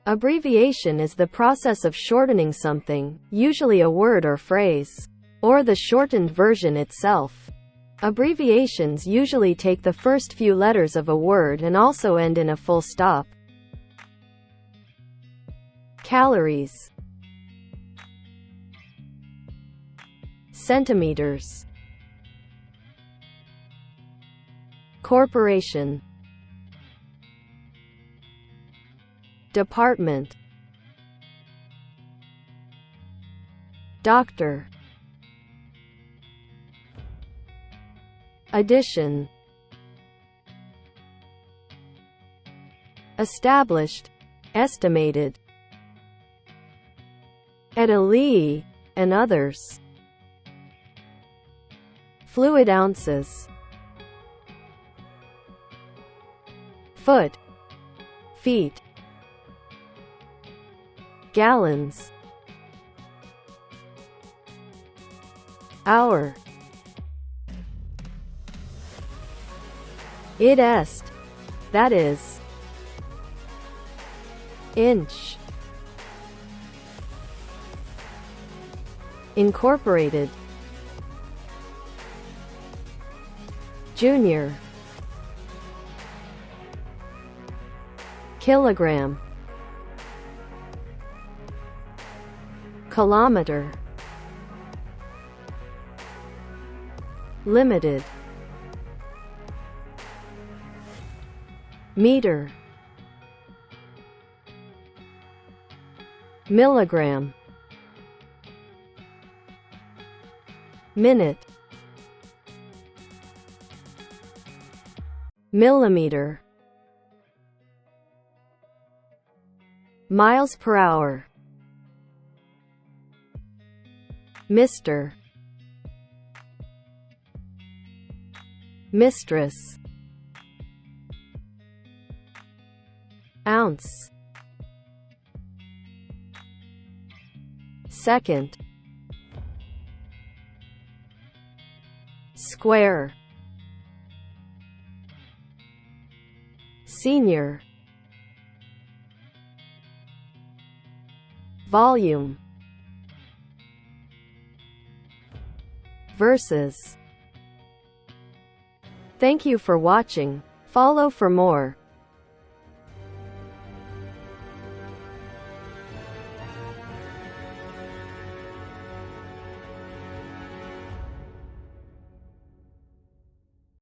Abbreviation is the process of shortening something, usually a word or phrase, or the shortened version itself. Abbreviations usually take the first few letters of a word and also end in a full stop. Calories, centimeters, corporation, department, doctor, addition, established, estimated, Italy, and others. Fluid ounces, foot, feet, gallons, hour, id est, that is, inch, incorporated, junior, kilogram, kilometer, limited, meter, milligram, minute, millimeter, miles per hour, Mr., mistress, ounce, second, square, senior, volume, verses. Thank you for watching. Follow for more.